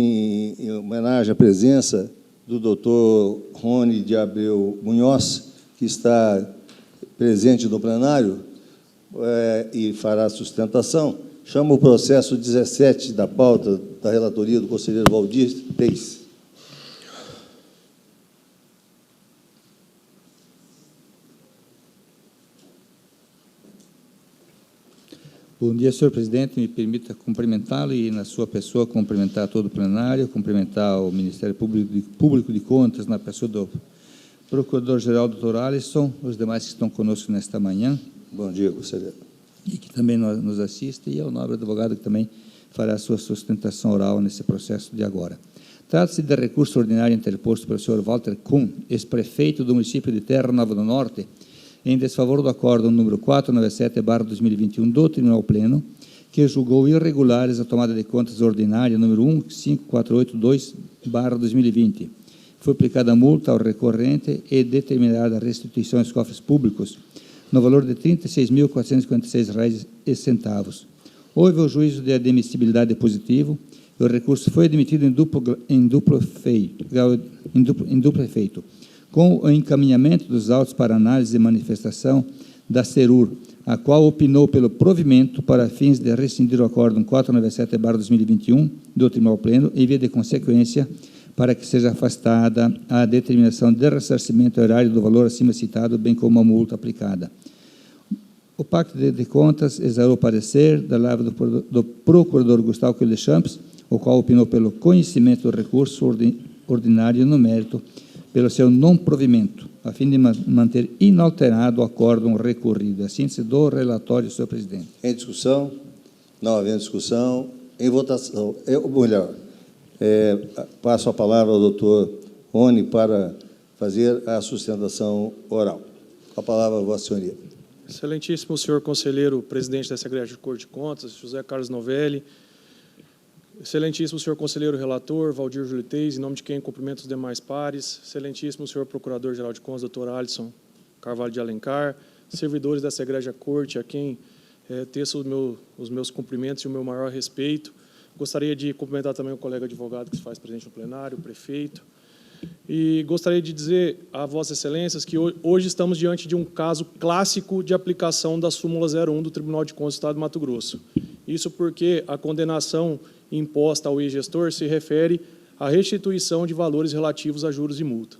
Em homenagem à presença do doutor Rony de Abreu Munhoz, que está presente no plenário e fará sustentação, chamo o processo 17 da pauta da relatoria do conselheiro Valdir Reis. Bom dia, senhor presidente. Me permita cumprimentá-lo e, na sua pessoa, cumprimentar todo o plenário, cumprimentar o Ministério Público de Contas, na pessoa do Procurador-Geral, doutor Alisson, os demais que estão conosco nesta manhã. Bom dia, conselheiro. E que também nos assiste, e ao nobre advogado que também fará a sua sustentação oral nesse processo de agora. Trata-se de recurso ordinário interposto pelo senhor Walter Kuhn, ex-prefeito do município de Terra Nova do Norte, em desfavor do acórdão número 497/2021 do Tribunal Pleno, que julgou irregulares a tomada de contas ordinária número 15482/2020. Foi aplicada multa ao recorrente e determinada a restituição aos cofres públicos no valor de R$ 36.456,00. Houve o juízo de admissibilidade positivo e o recurso foi admitido em duplo efeito, com o encaminhamento dos autos para análise e manifestação da CERUR, a qual opinou pelo provimento para fins de rescindir o acórdão 497/2021 do Tribunal Pleno, em via de consequência, para que seja afastada a determinação de ressarcimento horário do valor acima citado, bem como a multa aplicada. O Pacto de Contas exarou o parecer da lava do procurador Gustavo Coelho de Champs, o qual opinou pelo conhecimento do recurso ordinário no mérito, pelo seu não provimento, a fim de manter inalterado o acórdão recorrido. Assim se do relatório, senhor presidente. Em discussão? Não havendo discussão, em votação. Passo a palavra ao doutor Rony para fazer a sustentação oral. Com a palavra, vossa senhoria. Excelentíssimo senhor conselheiro, presidente da Secretaria de Corte de Contas, José Carlos Novelli, excelentíssimo senhor conselheiro relator, Valdir Reis, em nome de quem cumprimento os demais pares, excelentíssimo senhor procurador-geral de Contas, doutor Alisson Carvalho de Alencar, servidores dessa egrégia corte, a quem teço os meus cumprimentos e o meu maior respeito. Gostaria de cumprimentar também o colega advogado que se faz presente no plenário, o prefeito. E gostaria de dizer a vossas excelências que hoje estamos diante de um caso clássico de aplicação da súmula 01 do Tribunal de Contas do Estado de Mato Grosso. Isso porque a condenação imposta ao ex-gestor se refere à restituição de valores relativos a juros e multa.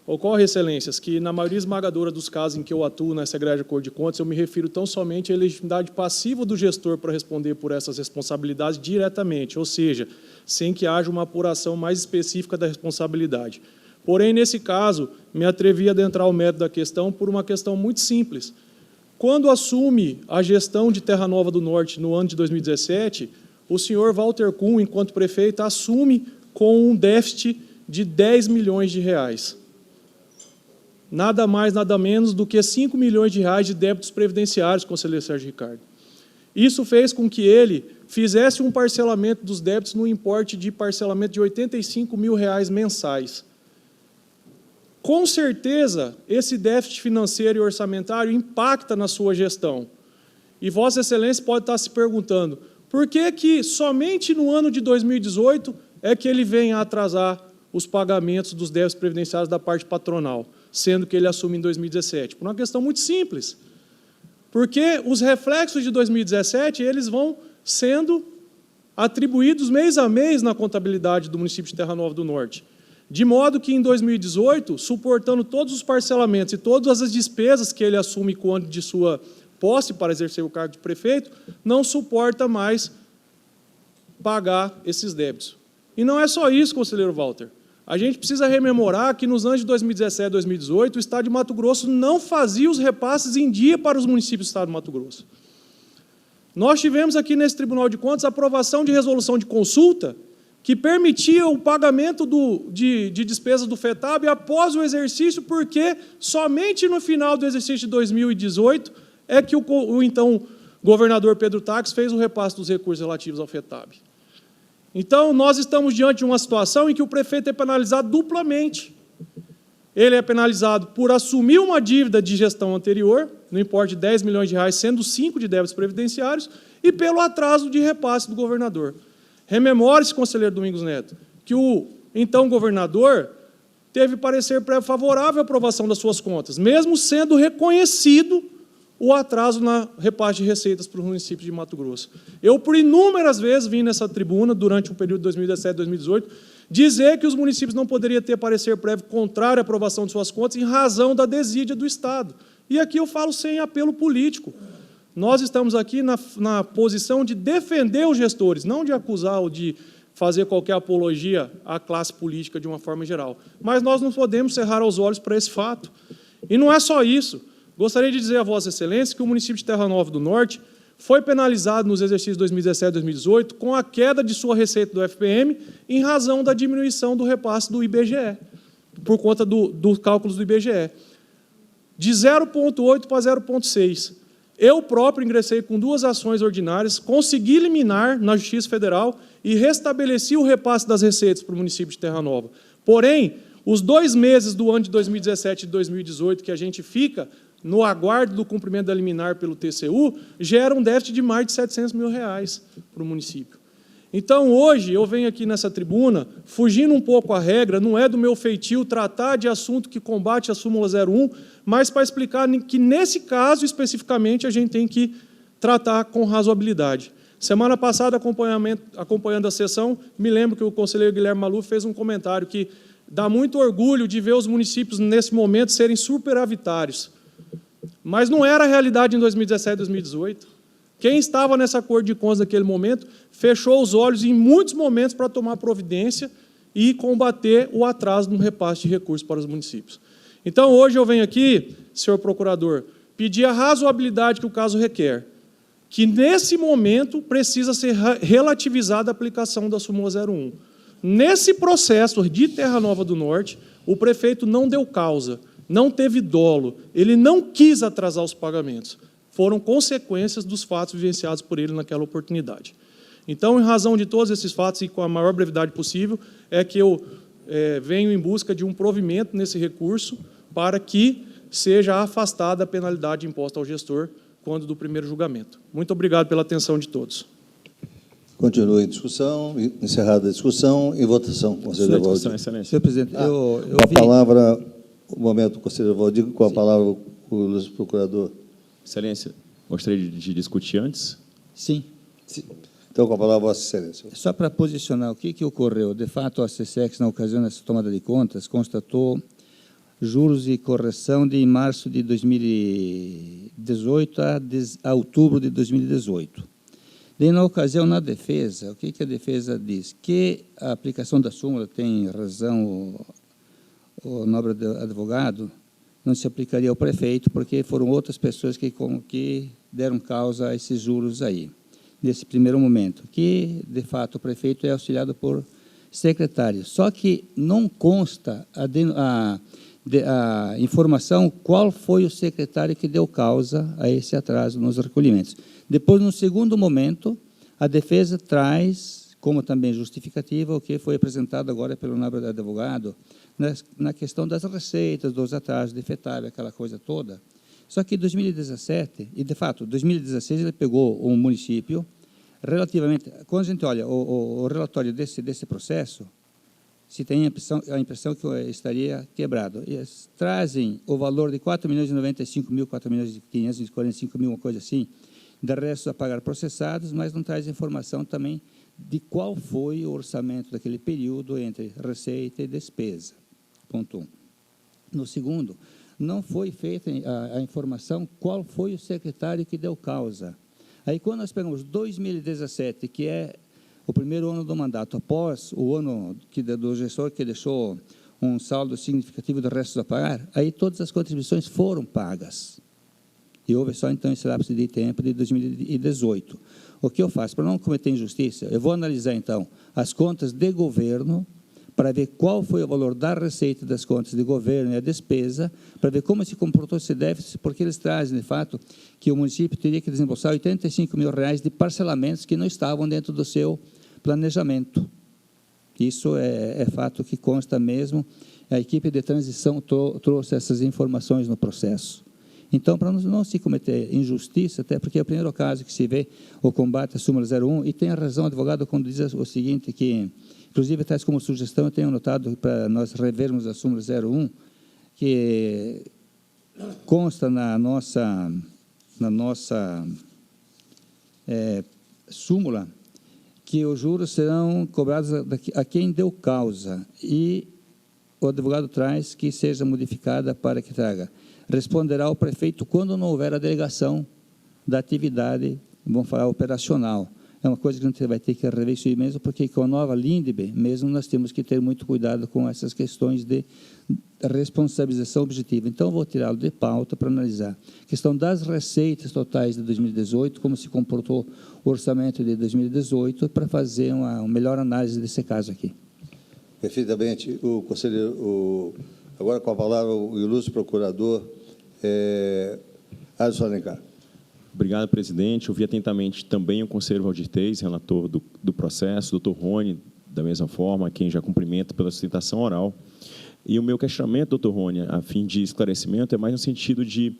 Ocorre, excelências, que na maioria esmagadora dos casos em que eu atuo nessa egrégia Corte de Contas, eu me refiro tão somente à legitimidade passiva do gestor para responder por essas responsabilidades diretamente, ou seja, sem que haja uma apuração mais específica da responsabilidade. Porém, nesse caso, me atrevi a adentrar ao mérito da questão por uma questão muito simples. Quando assume a gestão de Terra Nova do Norte no ano de 2017, o senhor Walter Kuhn, enquanto prefeito, assume com um déficit de R$10 milhões. Nada mais, nada menos do que R$5 milhões de débitos previdenciários, conselheiro Sérgio Ricardo. Isso fez com que ele fizesse um parcelamento dos débitos no importe de parcelamento de R$85 mil mensais. Com certeza, esse déficit financeiro e orçamentário impacta na sua gestão. E Vossa Excelência pode estar se perguntando, por que somente no ano de 2018 é que ele vem a atrasar os pagamentos dos débitos previdenciários da parte patronal, sendo que ele assume em 2017? Por uma questão muito simples. Porque os reflexos de 2017, eles vão sendo atribuídos mês a mês na contabilidade do município de Terra Nova do Norte. De modo que, em 2018, suportando todos os parcelamentos e todas as despesas que ele assume quando de sua posse para exercer o cargo de prefeito, não suporta mais pagar esses débitos. E não é só isso, conselheiro Walter. A gente precisa rememorar que nos anos de 2017 e 2018, o Estado de Mato Grosso não fazia os repasses em dia para os municípios do Estado de Mato Grosso. Nós tivemos aqui nesse Tribunal de Contas a aprovação de resolução de consulta que permitia o pagamento de despesas do FETAB após o exercício, porque somente no final do exercício de 2018 é que o então governador Pedro Taques fez o repasse dos recursos relativos ao FETAB. Então, nós estamos diante de uma situação em que o prefeito é penalizado duplamente. Ele é penalizado por assumir uma dívida de gestão anterior, no importe de R$10 milhões, sendo 5 de débitos previdenciários, e pelo atraso de repasse do governador. Rememore-se, conselheiro Domingos Neto, que o então governador teve parecer prévio favorável à aprovação das suas contas, mesmo sendo reconhecido o atraso na repasse de receitas para os municípios de Mato Grosso. Eu, por inúmeras vezes, vim nessa tribuna, durante o período de 2017 e 2018, dizer que os municípios não poderiam ter parecer prévio contrário à aprovação de suas contas em razão da desídia do Estado. E aqui eu falo sem apelo político. Nós estamos aqui na posição de defender os gestores, não de acusar ou de fazer qualquer apologia à classe política de uma forma geral. Mas nós não podemos cerrar os olhos para esse fato. E não é só isso. Gostaria de dizer a Vossa Excelência que o município de Terra Nova do Norte foi penalizado nos exercícios 2017 e 2018 com a queda de sua receita do FPM em razão da diminuição do repasse do IBGE, por conta dos cálculos do IBGE. De 0,8 para 0,6. Eu próprio ingressei com 2 ações ordinárias, consegui eliminar na Justiça Federal e restabeleci o repasse das receitas para o município de Terra Nova. Porém, os 2 meses do ano de 2017 e 2018 que a gente fica no aguardo do cumprimento da liminar pelo TCU, gera um déficit de mais de R$700 mil para o município. Então, hoje, eu venho aqui nessa tribuna, fugindo um pouco a regra, não é do meu feitio tratar de assunto que combate a súmula 01, mas para explicar que, nesse caso, especificamente, a gente tem que tratar com razoabilidade. Semana passada, acompanhando a sessão, me lembro que o conselheiro Guilherme Maluf fez um comentário que dá muito orgulho de ver os municípios, nesse momento, serem superavitários. Mas não era a realidade em 2017 e 2018. Quem estava nessa acordo de contas naquele momento fechou os olhos em muitos momentos para tomar providência e combater o atraso no repasse de recursos para os municípios. Então, hoje eu venho aqui, senhor procurador, pedir a razoabilidade que o caso requer, que nesse momento precisa ser relativizada a aplicação da súmula 01. Nesse processo de Terra Nova do Norte, o prefeito não deu causa, não teve dolo, ele não quis atrasar os pagamentos. Foram consequências dos fatos vivenciados por ele naquela oportunidade. Então, em razão de todos esses fatos e com a maior brevidade possível, é que eu venho em busca de um provimento nesse recurso para que seja afastada a penalidade imposta ao gestor quando do primeiro julgamento. Muito obrigado pela atenção de todos. Continua em discussão, encerrada a discussão, em votação, conselheiro Valdir. Senhor presidente, eu Com a palavra, o momento, conselheiro Valdir, com a palavra o ilustre procurador. Excelência, gostaria de discutir antes? Sim. Então, com a palavra, Vossa Excelência. Só para posicionar o que ocorreu. De fato, a SESEX, na ocasião dessa tomada de contas, constatou juros e correção de março de 2018 a outubro de 2018. Daí, na ocasião, na defesa, o que a defesa diz? Que a aplicação da súmula, tem razão o nobre advogado, não se aplicaria ao prefeito, porque foram outras pessoas que deram causa a esses juros aí, nesse primeiro momento, que, de fato, o prefeito é auxiliado por secretário. Só que não consta a informação qual foi o secretário que deu causa a esse atraso nos recolhimentos. Depois, no segundo momento, a defesa traz, como também justificativa, o que foi apresentado agora pelo nobre advogado, na questão das receitas, dos atrasos de FETAB, aquela coisa toda. Só que em 2017, e de fato, 2016, ele pegou um município relativamente... Quando a gente olha o relatório desse processo, se tem a impressão que estaria quebrado. Eles trazem o valor de 4.095.000, 4.545.000, uma coisa assim, de restos a pagar processados, mas não traz informação também de qual foi o orçamento daquele período entre receita e despesa. Ponto 1. No segundo, não foi feita a informação qual foi o secretário que deu causa. Aí, quando nós pegamos 2017, que é o primeiro ano do mandato, após o ano do gestor que deixou um saldo significativo de restos a pagar, aí todas as contribuições foram pagas. E houve só, então, esse lapso de tempo de 2018. O que eu faço? Para não cometer injustiça, eu vou analisar, então, as contas de governo, para ver qual foi o valor da receita das contas de governo e a despesa, para ver como se comportou esse déficit, porque eles trazem, de fato, que o município teria que desembolsar R$85 mil de parcelamentos que não estavam dentro do seu planejamento. Isso é fato que consta mesmo. A equipe de transição trouxe essas informações no processo. Então, para não se cometer injustiça, até porque é o primeiro caso que se vê o combate à súmula 01, e tem a razão, advogado, quando diz o seguinte, que, inclusive, traz como sugestão, eu tenho anotado para nós revermos a súmula 01, que consta na nossa súmula, que os juros serão cobrados a quem deu causa, e o advogado traz que seja modificada para que traga: responderá o prefeito quando não houver a delegação da atividade, vamos falar, operacional. É uma coisa que a gente vai ter que rever isso aí mesmo, porque com a nova LINDB, mesmo nós temos que ter muito cuidado com essas questões de responsabilização objetiva. Então, vou tirá-lo de pauta para analisar a questão das receitas totais de 2018, como se comportou o orçamento de 2018, para fazer uma melhor análise desse caso aqui. Perfeitamente. O conselheiro, agora com a palavra o ilustre procurador Adson Alencar. Obrigado, presidente. Ouvi atentamente também o conselheiro Valdir Teis, relator do processo, doutor Rony, da mesma forma, quem já cumprimenta pela sustentação oral. E o meu questionamento, doutor Rony, a fim de esclarecimento, é mais no sentido de,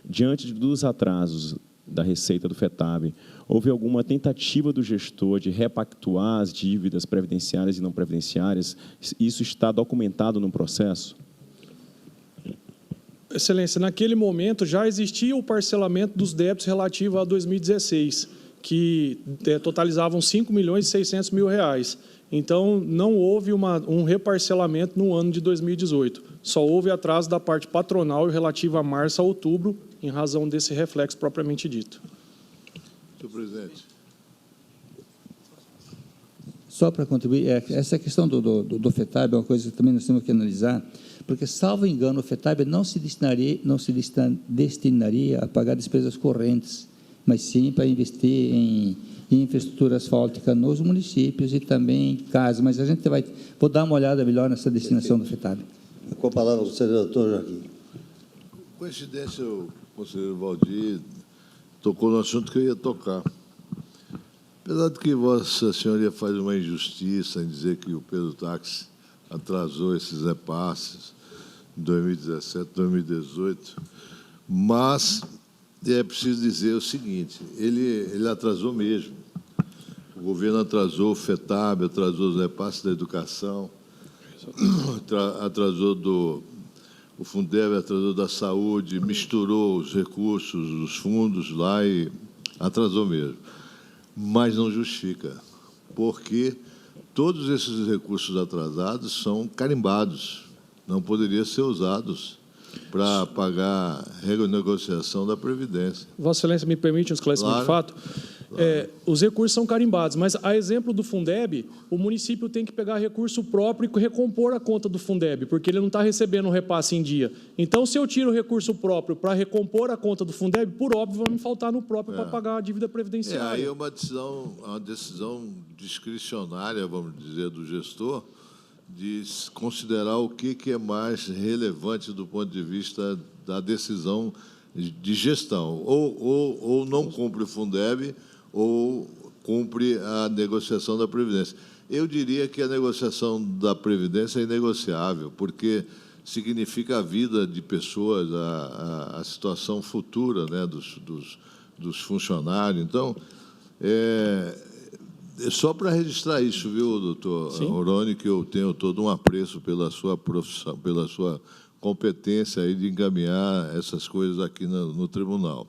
diante dos atrasos da receita do FETAB, houve alguma tentativa do gestor de repactuar as dívidas previdenciárias e não previdenciárias? Isso está documentado no processo? Excelência, naquele momento já existia o parcelamento dos débitos relativo a 2016, que totalizavam R$ 5.600.000. Então, não houve um reparcelamento no ano de 2018. Só houve atraso da parte patronal relativa a março a outubro, em razão desse reflexo propriamente dito. Senhor presidente. Só para contribuir, essa questão do FETAB é uma coisa que também nós temos que analisar, porque, salvo engano, o FETAB não se destinaria a pagar despesas correntes, mas sim para investir em infraestrutura asfáltica nos municípios e também em casas. Mas a gente vou dar uma olhada melhor nessa destinação do FETAB. Com a palavra o conselheiro doutor Joaquim. Coincidência, o conselheiro Valdir tocou no assunto que eu ia tocar. Apesar de que Vossa Senhoria faz uma injustiça em dizer que o Pedro Táxi atrasou esses repasses em 2017, 2018, mas é preciso dizer o seguinte: ele atrasou mesmo. O governo atrasou o FETAB, atrasou os repasses da educação, atrasou o Fundeb, atrasou da saúde, misturou os recursos, os fundos lá e atrasou mesmo. Mas não justifica, porque todos esses recursos atrasados são carimbados, não poderiam ser usados para pagar a renegociação da Previdência. Vossa Excelência, me permite um esclarecimento de fato? Os recursos são carimbados, mas, a exemplo do Fundeb, o município tem que pegar recurso próprio e recompor a conta do Fundeb, porque ele não está recebendo o repasse em dia. Então, se eu tiro o recurso próprio para recompor a conta do Fundeb, por óbvio, vai me faltar no próprio para pagar a dívida previdenciária. Aí é uma decisão discricionária, vamos dizer, do gestor, de considerar o que é mais relevante do ponto de vista da decisão de gestão. Ou não cumpre o Fundeb, ou cumpre a negociação da Previdência. Eu diria que a negociação da Previdência é inegociável, porque significa a vida de pessoas, a situação futura, né, dos funcionários. Então, só para registrar isso, viu, doutor Oroni, que eu tenho todo um apreço pela sua profissão, pela sua competência aí de encaminhar essas coisas aqui no tribunal.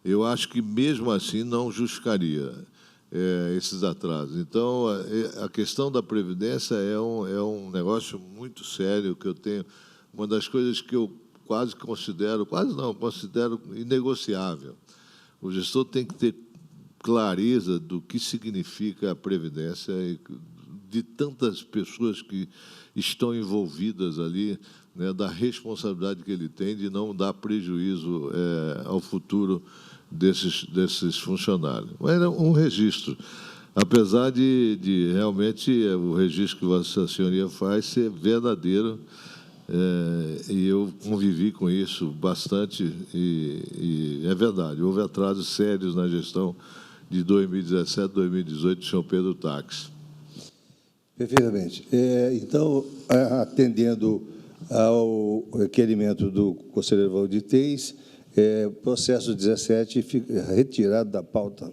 Eu acho que, mesmo assim, não justificaria esses atrasos. Então, a questão da Previdência é um negócio muito sério, que eu tenho. Uma das coisas que eu considero inegociável. O gestor tem que ter clareza do que significa a Previdência e de tantas pessoas que estão envolvidas ali, né, da responsabilidade que ele tem de não dar prejuízo ao futuro desses funcionários. Mas era um registro, apesar de realmente o registro que Vossa Senhoria faz ser verdadeiro, e eu convivi com isso bastante, e é verdade, houve atrasos sérios na gestão de 2017, 2018 do senhor Pedro Táxi. Perfeitamente. Então, atendendo ao requerimento do conselheiro Valdir Teis, Processo 17 fica retirado da pauta.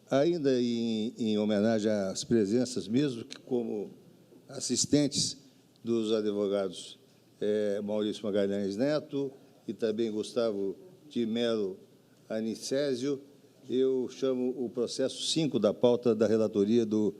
Ainda em homenagem às presenças, mesmo que como assistentes dos advogados Maurício Magalhães Neto e também Gustavo de Melo Anicésio, eu chamo o processo 5 da pauta da relatoria do